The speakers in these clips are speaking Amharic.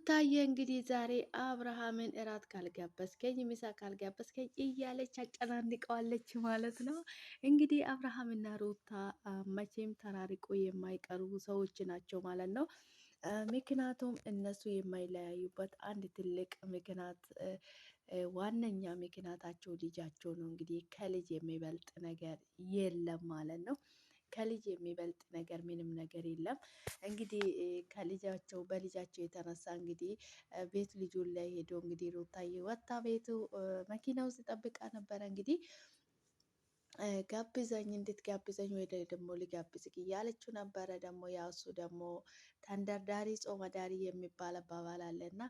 ሩታዬ እንግዲህ ዛሬ አብርሃምን እራት ካልጋበዝከኝ ምሳ ካልጋበዝከኝ እያለች አጨናንቀዋለች ማለት ነው። እንግዲህ አብርሃምና ሩታ መቼም ተራርቆ የማይቀሩ ሰዎች ናቸው ማለት ነው። ምክንያቱም እነሱ የማይለያዩበት አንድ ትልቅ ምክንያት ዋነኛ ምክንያታቸው ልጃቸው ነው። እንግዲህ ከልጅ የሚበልጥ ነገር የለም ማለት ነው። ከልጅ የሚበልጥ ነገር ምንም ነገር የለም። እንግዲህ ከልጃቸው በልጃቸው የተነሳ እንግዲህ ቤት ልጁን ላይ ሄዶ እንግዲህ ሩታዬ ወታ ቤቱ መኪና ውስጥ ጠብቃ ነበረ። እንግዲህ ጋብዘኝ እንድትጋብዘኝ ወይ ደግሞ ልጋብዝክ እያለችው ነበረ። ደግሞ ያው እሱ ደግሞ ተንደርዳሪ ጾመ ዳሪ የሚባል አባባል አለ እና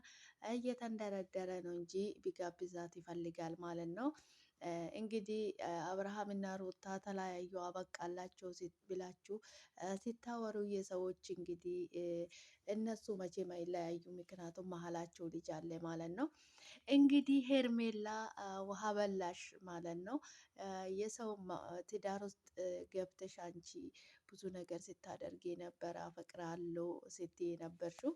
እየተንደረደረ ነው እንጂ ቢጋብዛት ይፈልጋል ማለት ነው። እንግዲህ አብርሃም እና ሩታ ተለያዩ አበቃላቸው ብላችሁ ሲታወሩ የሰዎች እንግዲህ እነሱ መቼም አይለያዩ፣ ምክንያቱም መሀላቸው ልጅ አለ ማለት ነው። እንግዲህ ሄርሜላ ውሃ በላሽ ማለት ነው። የሰው ትዳር ውስጥ ገብተሽ አንቺ ብዙ ነገር ስታደርጊ የነበረ አፈቅራለሁ ስትይ የነበርሽው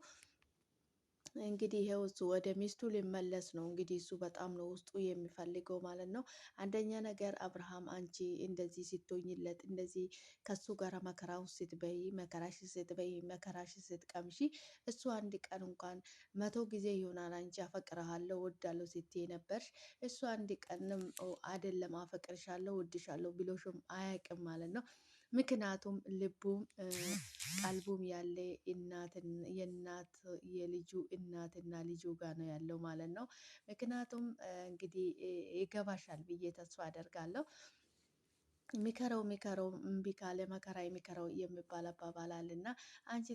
እንግዲህ ይሄው እሱ ወደ ሚስቱ ሊመለስ ነው። እንግዲህ እሱ በጣም ነው ውስጡ የሚፈልገው ማለት ነው። አንደኛ ነገር አብርሃም አንቺ እንደዚህ ስትሆኝለት እንደዚህ ከሱ ጋር መከራ ውስጥ ስትበይ መከራሽ ስትበይ መከራሽ ስትቀምሺ እሱ አንድ ቀን እንኳን 100 ጊዜ ይሆናል አንቺ አፈቅርሃለሁ ወዳለሁ ስትይ ነበርሽ። እሱ አንድ ቀንም አይደለም አፈቅርሻለሁ ወድሻለሁ ብሎሽም አያውቅም ማለት ነው። ምክንያቱም ልቡም ቀልቡም ያለ የእናት የልጁ እናትና ልጁ ጋር ነው ያለው ማለት ነው። ምክንያቱም እንግዲህ ይገባሻል ብዬ ተስፋ አደርጋለሁ። ሚከረው እምቢ ካለ መከራ የሚከረው የሚባል አባባል አለና አንቺ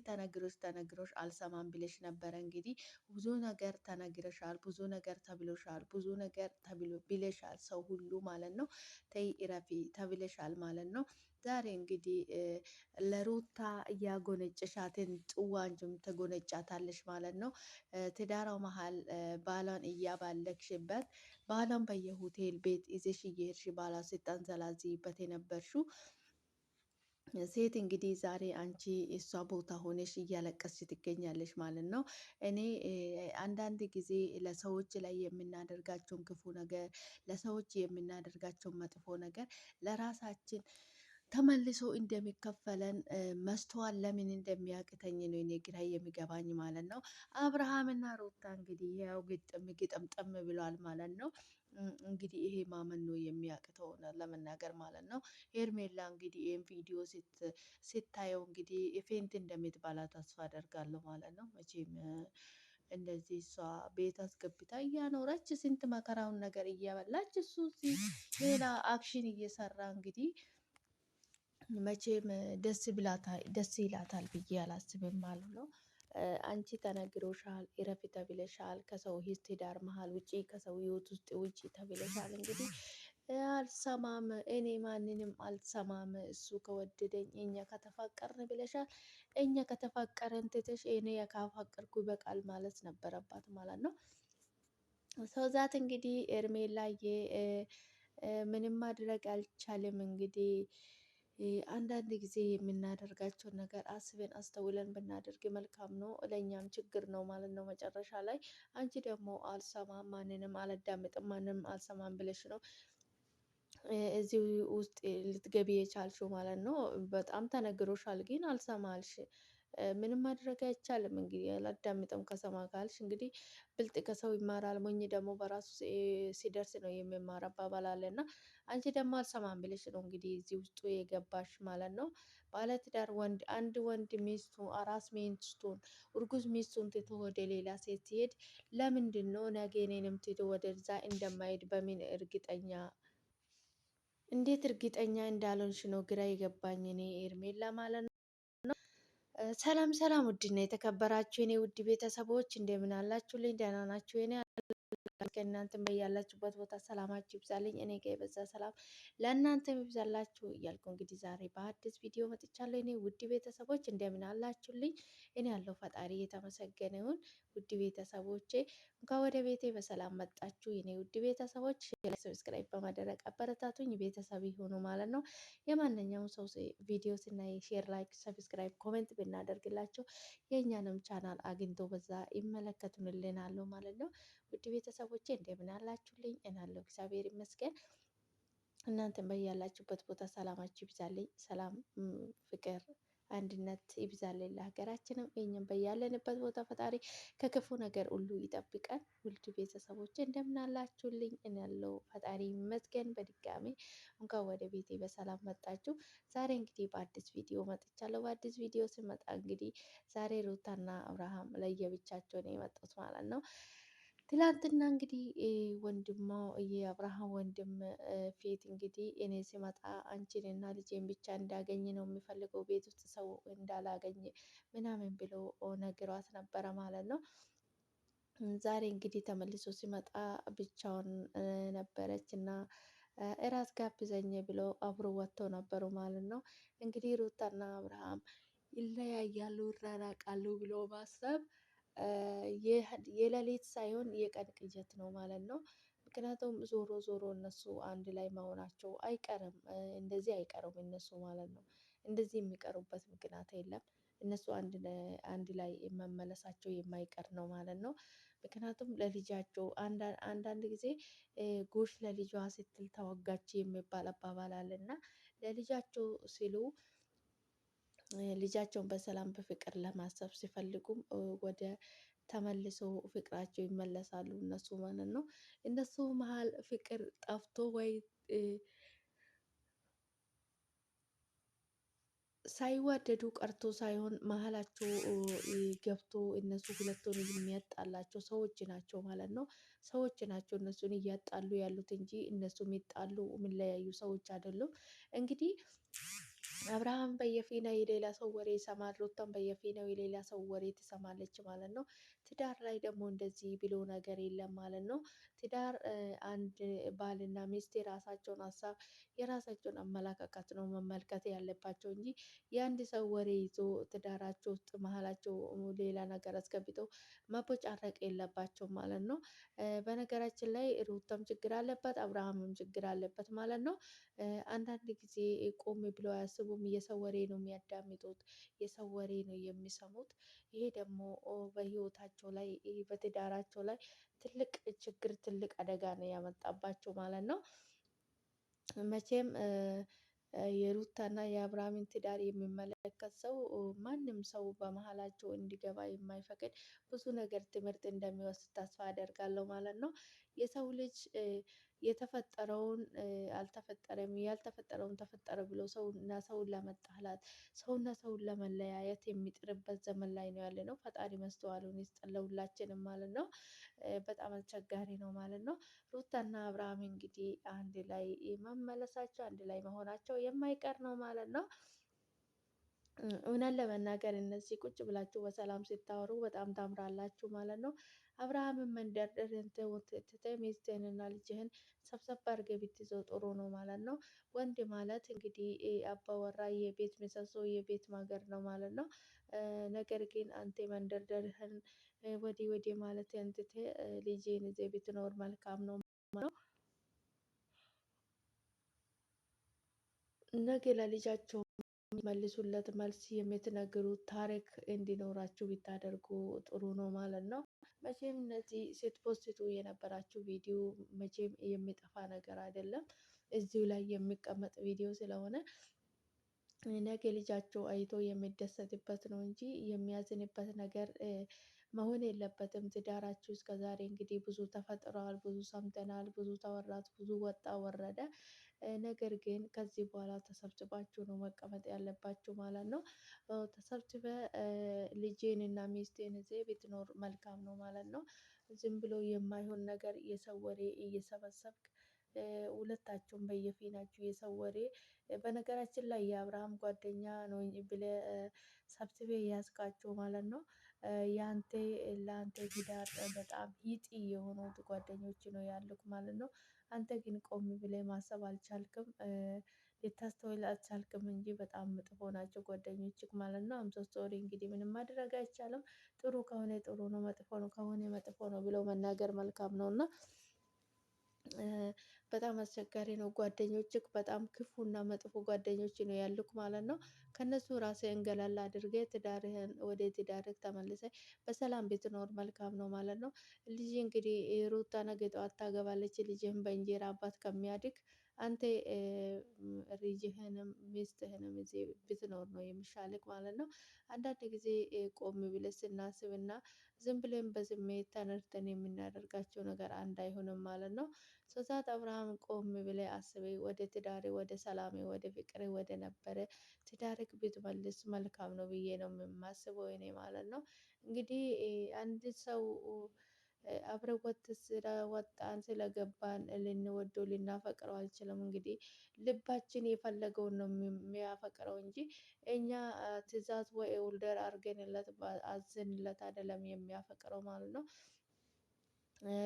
ተነግሮሽ አልሰማም ብለሽ ነበረ። እንግዲህ ብዙ ነገር ተነግረሻል፣ ብዙ ነገር ተብሎሻል፣ ብዙ ነገር ብለሻል ሰው ሁሉ ማለት ነው። ተይ እረፊ ተብለሻል ማለት ነው። ዛሬ እንግዲህ ለሩታ እያጎነጨሻትን ጽዋ አንቺም ትጎነጫታለሽ ማለት ነው። ትዳራው መሀል ባሏን እያባለክሽበት ባሏን በየሆቴል ቤት ይዘሽ እየሄድሽ ባሏ ስታንዘላዝይበት የነበርሽው ሴት እንግዲህ ዛሬ አንቺ እሷ ቦታ ሆነሽ እያለቀስሽ ትገኛለሽ ማለት ነው። እኔ አንዳንድ ጊዜ ለሰዎች ላይ የምናደርጋቸውን ክፉ ነገር፣ ለሰዎች የምናደርጋቸውን መጥፎ ነገር ለራሳችን ተመልሶ እንደሚከፈለን መስተዋል ለምን እንደሚያቅተኝ ነው እኔ ግራ የሚገባኝ ማለት ነው። አብርሃምና ሩታ እንግዲህ ያው ግጥምጥም ብሏል ማለት ነው። እንግዲህ ይሄ ማመን ነው የሚያቅተው ለመናገር ማለት ነው። ሄርሜላ እንግዲህ ይሄን ቪዲዮ ስታየው እንግዲህ ፌንት እንደምትበላ ተስፋ አደርጋለሁ ማለት ነው። መቼም እንደዚህ እሷ ቤት አስገብታ እያኖረች ስንት መከራውን ነገር እያበላች እሱ ሌላ አክሽን እየሰራ እንግዲህ መቼም ደስ ይላታል ብዬ አላስብም ማለት ነው። አንቺ ተነግሮሻል፣ እረፊ ተብለሻል፣ ከሰው ትዳር መሀል ውጪ፣ ከሰው ህይወት ውስጥ ውጪ ተብለሻል። እንግዲህ አልሰማም እኔ ማንንም አልሰማም፣ እሱ ከወደደኝ እኛ ከተፋቀርን ብለሻል። እኛ ከተፋቀረን ትተሽ እኔ ካፋቀርኩ ይበቃል ማለት ነበረባት ማለት ነው። ሰው ዛት እንግዲህ ኤርሜላዬ ምንም ማድረግ አልቻለም። እንግዲህ አንዳንድ ጊዜ የምናደርጋቸውን ነገር አስበን አስተውለን ብናደርግ መልካም ነው፣ ለእኛም ችግር ነው ማለት ነው። መጨረሻ ላይ አንቺ ደግሞ አልሰማም ማንንም አላዳምጥም ማንንም አልሰማም ብለሽ ነው እዚህ ውስጥ ልትገቢ የቻልሽው ማለት ነው። በጣም ተነግሮሻል ግን አልሰማልሽ። ምንም ማድረግ አይቻልም። እንግዲህ አላዳምጥም ከሰማ ካልሽ እንግዲህ ብልጥ ከሰው ይማራል፣ ሞኝ ደግሞ በራሱ ሲደርስ ነው የሚማር አባባል አለ እና አንቺ ደግሞ አልሰማም ብለሽ ነው እንግዲህ እዚህ ውስጡ የገባሽ ማለት ነው። ባለትዳር ወንድ አንድ ወንድ ሚስቱ አራስ ሚስቱን እርጉዝ ሚስቱን ትቶ ወደ ሌላ ሴት ሲሄድ ለምንድን ነው ነገ እኔንም ትቶ ወደዛ እንደማይሄድ በምን እርግጠኛ እንዴት እርግጠኛ እንዳልሆንሽ ነው ግራ የገባኝ እኔ ኤርሜላ ማለት ነው። ሰላም ሰላም፣ ውድና የተከበራችሁ የኔ ውድ ቤተሰቦች እንደምን አላችሁልኝ? ደህና ናችሁ? የኔ ከእናንተም በያላችሁበት ቦታ ሰላማችሁ ይብዛልኝ። እኔ ጋር የበዛ ሰላም ለእናንተም ይብዛላችሁ እያልኩ እንግዲህ ዛሬ በአዲስ ቪዲዮ መጥቻለሁ። የኔ ውድ ቤተሰቦች እንደምን አላችሁልኝ? እኔ ያለው ፈጣሪ የተመሰገነ ይሁን። ውድ ቤተሰቦቼ እንኳን ወደ ቤቴ በሰላም መጣችሁ። የኔ ውድ ቤተሰቦች ሰብስክራይብ በማድረግ አበረታቱኝ፣ ቤተሰብ ይሁኑ ማለት ነው። የማንኛውም ሰው ቪዲዮ ስናይ ሼር፣ ላይክ፣ ሰብስክራይብ፣ ኮሜንት ብናደርግላቸው የእኛንም ቻናል አግኝቶ በዛ ይመለከቱልናል ማለት ነው። ውድ ቤተሰቦቼ እንደምን አላችሁልኝ? እናለሁ እግዚአብሔር ይመስገን። እናንተም በያላችሁበት ቦታ ሰላማችሁ ይብዛልኝ። ሰላም፣ ፍቅር፣ አንድነት ይብዛልኝ ለሀገራችንም። እኛም በያለንበት ቦታ ፈጣሪ ከክፉ ነገር ሁሉ ይጠብቀን። ውድ ቤተሰቦች እንደምን አላችሁልኝ? እኔ ያለው ፈጣሪ ይመስገን። በድጋሚ እንኳን ወደ ቤቴ በሰላም መጣችሁ። ዛሬ እንግዲህ በአዲስ ቪዲዮ መጥቻለሁ። በአዲስ ቪዲዮ ስመጣ እንግዲህ ዛሬ ሩታና አብርሃም ለየብቻቸው ነው የመጡት ማለት ነው። ትላንትና እንግዲህ ወንድሟ የአብርሃም ወንድም ፊት እንግዲህ እኔ ሲመጣ አንቺን እና ልጄን ብቻ እንዳገኝ ነው የሚፈልገው ቤት ውስጥ ሰው እንዳላገኝ ምናምን ብሎ ነግሯት ነበረ ማለት ነው። ዛሬ እንግዲህ ተመልሶ ሲመጣ ብቻውን ነበረች እና እራት ጋብዘኝ ብሎ አብሮ ወጥተው ነበሩ ማለት ነው። እንግዲህ ሩታና አብርሃም ይለያያሉ፣ ይራራቃሉ ብሎ ማሰብ የሌሊት ሳይሆን የቀን ቅዠት ነው ማለት ነው። ምክንያቱም ዞሮ ዞሮ እነሱ አንድ ላይ መሆናቸው አይቀርም፣ እንደዚህ አይቀሩም እነሱ ማለት ነው። እንደዚህ የሚቀሩበት ምክንያት የለም። እነሱ አንድ ላይ መመለሳቸው የማይቀር ነው ማለት ነው። ምክንያቱም ለልጃቸው አንዳንድ ጊዜ ጎሽ ለልጇ ስትል ተወጋች የሚባል አባባል አለ እና ለልጃቸው ሲሉ ልጃቸውን በሰላም በፍቅር ለማሰብ ሲፈልጉም ወደ ተመልሶ ፍቅራቸው ይመለሳሉ እነሱ ማለት ነው። እነሱ መሀል ፍቅር ጠፍቶ ወይ ሳይዋደዱ ቀርቶ ሳይሆን መሀላቸው ገብቶ እነሱ ሁለቱን የሚያጣላቸው ሰዎች ናቸው ማለት ነው። ሰዎች ናቸው እነሱን እያጣሉ ያሉት እንጂ እነሱ የሚጣሉ የሚለያዩ ሰዎች አይደሉም። እንግዲህ አብርሃም በየፊና የሌላ ሰው ወሬ ይሰማል፣ ሩታም በየፊናው የሌላ ሰው ወሬ ትሰማለች ማለት ነው። ትዳር ላይ ደግሞ እንደዚህ ብሎ ነገር የለም ማለት ነው። ትዳር አንድ ባልና ሚስት የራሳቸውን ሀሳብ የራሳቸውን አመለካከት ነው መመልከት ያለባቸው እንጂ የአንድ ሰው ወሬ ይዞ ትዳራቸው ውስጥ መሀላቸው ሌላ ነገር አስገብተው መቦጫረቅ የለባቸው ማለት ነው። በነገራችን ላይ ሩታም ችግር አለበት፣ አብርሃምም ችግር አለበት ማለት ነው። አንዳንድ ጊዜ ቆም ብለው አያስቡም። የሰው ወሬ ነው የሚያዳምጡት፣ የሰው ወሬ ነው የሚሰሙት። ይሄ ደግሞ በህይወታቸው ላይ በትዳራቸው ላይ ትልቅ ችግር ትልቅ አደጋ ነው ያመጣባቸው ማለት ነው። መቼም የሩታና የአብርሃምን ትዳር የሚመለከት ሰው ማንም ሰው በመሀላቸው እንዲገባ የማይፈቅድ ብዙ ነገር ትምህርት እንደሚወስድ ተስፋ አደርጋለሁ ማለት ነው። የሰው ልጅ የተፈጠረውን አልተፈጠረም ያልተፈጠረውን ተፈጠረ ብሎ ሰውና ሰውን ለመጣላት ሰውና ሰውን ለመለያየት የሚጥርበት ዘመን ላይ ነው ያለ ነው። ፈጣሪ መስተዋሉን ይስጠን ለሁላችንም ማለት ነው። በጣም አስቸጋሪ ነው ማለት ነው። ሩታና አብርሃም እንግዲህ አንድ ላይ መመለሳቸው አንድ ላይ መሆናቸው የማይቀር ነው ማለት ነው። እውነት ለመናገር እነዚህ ቁጭ ብላችሁ በሰላም ስታወሩ በጣም ታምራላችሁ ማለት ነው። አብርሃምን መንደርደርን ትተህ ሚስትህንና ልጅህን ሰብሰብ አድርገህ ብትይዘው ጥሩ ነው ማለት ነው። ወንድ ማለት እንግዲህ አባወራ የቤት ምሰሶ የቤት ማገር ነው ማለት ነው። ነገር ግን አንተ መንደርደርህን ወዲህ ወዲህ ማለትህን ትተህ ልጅህን ይዘህ ብትኖር መልካም ነው ማለት ነው። ነገ ለልጃቸው መልሱለት መልስ የምትነግሩት ታሪክ እንዲኖራችሁ ቢታደርጉ ጥሩ ነው ማለት ነው። መቼም እነዚህ ስትፖስቱ የነበራችሁ ቪዲዮ መቼም የሚጠፋ ነገር አይደለም። እዚሁ ላይ የሚቀመጥ ቪዲዮ ስለሆነ ነገ ልጃቸው አይቶ የሚደሰትበት ነው እንጂ የሚያዝንበት ነገር መሆን የለበትም። ትዳራችሁ እስከዛሬ እንግዲህ ብዙ ተፈጥረዋል፣ ብዙ ሰምተናል፣ ብዙ ተወራት፣ ብዙ ወጣ ወረደ። ነገር ግን ከዚህ በኋላ ተሰብስባችሁ ነው መቀመጥ ያለባችሁ ማለት ነው። ተሰብስበ ልጄን እና ሚስቴን ይዘህ ብትኖር መልካም ነው ማለት ነው። ዝም ብሎ የማይሆን ነገር የሰው ወሬ እየሰበሰብክ ሁለታችሁም በየፊናችሁ የሰው ወሬ በነገራችን ላይ የአብርሃም ጓደኛ ነው ብለህ ሰብስቤ ያዝካቸው ማለት ነው። ያንተ ለአንተ ትዳር በጣም ይጢ የሆኑት ጓደኞች ነው ያሉት ማለት ነው። አንተ ግን ቆም ብለህ ማሰብ አልቻልክም። ልታስተውል አልቻልክም እንጂ በጣም መጥፎ ናቸው ጓደኞችህ ማለት ነው። አምሶ ሶሪ እንግዲህ ምንም ማድረግ አይቻልም። ጥሩ ከሆነ ጥሩ ነው፣ መጥፎ ነው ከሆነ መጥፎ ነው ብለው መናገር መልካም ነው እና በጣም አስቸጋሪ ነው። ጓደኞችህ በጣም ክፉና መጥፎ ጓደኞች ነው ያሉክ ማለት ነው። ከነሱ ራስህን ገለል አድርገህ ትዳርህን ወደ ትዳርህ ተመልሰህ በሰላም ብትኖር መልካም ነው ማለት ነው። ልጅ እንግዲህ ሩታ ነገ ጠዋት ታገባለች። ልጅህን በእንጀራ አባት ከሚያድግ አንተ ልጅህንም ሚስትህንም እዚህ ብትኖር ነው የሚሻልክ ማለት ነው። አንዳንድ ጊዜ ቆም ብለን ስናስብና ዝም ብለን በስሜት ተነድተን የምናደርጋቸው ነገር አንድ አይሆንም ማለት ነው። ሶሳት አብርሃም ቆም ብለህ አስበህ ወደ ትዳሬ ወደ ሰላሜ ወደ ፍቅሬ ወደ ነበረ ትዳርክ ብትመልስ መልካም ነው ብዬ ነው የማስበው እኔ ማለት ነው። እንግዲህ አንድ ሰው አብረን ወጥተን ስለወጣን ስለገባን ልንወደው ልናፈቅረው አልችልም። እንግዲህ ልባችን የፈለገውን ነው የሚያፈቅረው እንጂ እኛ ትእዛዝ ወይ ኦርደር አድርገንለት አዘንለት አይደለም የሚያፈቅረው ማለት ነው።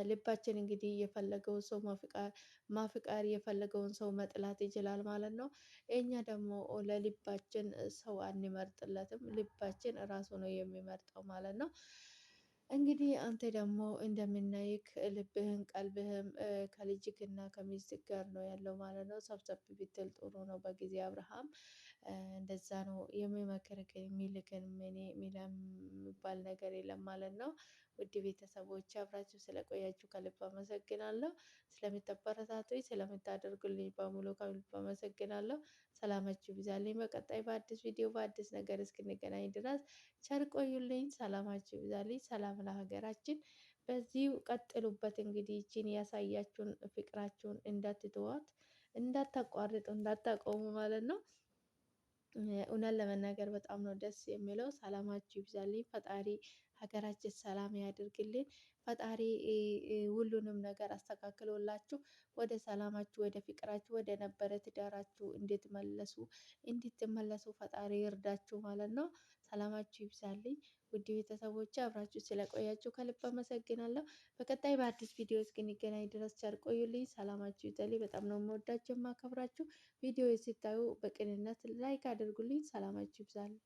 ልባችን እንግዲህ የፈለገውን ሰው ማፍቀር የፈለገውን ሰው መጥላት ይችላል ማለት ነው። እኛ ደግሞ ለልባችን ሰው አንመርጥለትም፣ ልባችን ራሱ ነው የሚመርጠው ማለት ነው። እንግዲህ አንተ ደግሞ እንደምናይክ ልብህም ቀልብህም ከልጅክና ከሚስትህ ጋር ነው ያለው ማለት ነው። ሰብሰብ ብትል ጥሩ ነው። በጊዜ አብርሃም እንደዛ ነው የሚመክርክ የሚልክን እኔ ሚላም የሚባል ነገር የለም ማለት ነው። ውድ ቤተሰቦች አብራችሁ ስለቆያችሁ ከልብ አመሰግናለሁ። ስለምታበረታቱኝ ስለምታደርጉልኝ በሙሉ ከልብ አመሰግናለሁ። ሰላማችሁ ይብዛልኝ። በቀጣይ በአዲስ ቪዲዮ በአዲስ ነገር እስክንገናኝ ድረስ ቸር ቆዩልኝ። ሰላማችሁ ይብዛልኝ። ሰላም ለሀገራችን። በዚሁ ቀጥሉበት። እንግዲህ ይቺን ያሳያችሁን ፍቅራችሁን እንዳትተዋት፣ እንዳታቋርጡ፣ እንዳታቆሙ ማለት ነው። እውነት ለመናገር በጣም ነው ደስ የሚለው። ሰላማችሁ ይብዛልኝ። ፈጣሪ ሀገራችን ሰላም ያድርግልን። ፈጣሪ ሁሉንም ነገር አስተካክሎላችሁ ወደ ሰላማችሁ ወደ ፍቅራችሁ ወደ ነበረ ትዳራችሁ እንድትመለሱ ፈጣሪ ይርዳችሁ ማለት ነው። ሰላማችሁ ይብዛልኝ። ውድ ቤተሰቦች አብራችሁ ስለቆያችሁ ከልብ አመሰግናለሁ። በቀጣይ በአዲስ ቪዲዮ እስክንገናኝ ድረስ ቸር ቆዩልኝ። ሰላማችሁ ይብዛልኝ። በጣም ነው የምወዳችሁ የማከብራችሁ። ቪዲዮ ስታዩ በቅንነት ላይክ አድርጉልኝ። ሰላማችሁ ይብዛልኝ።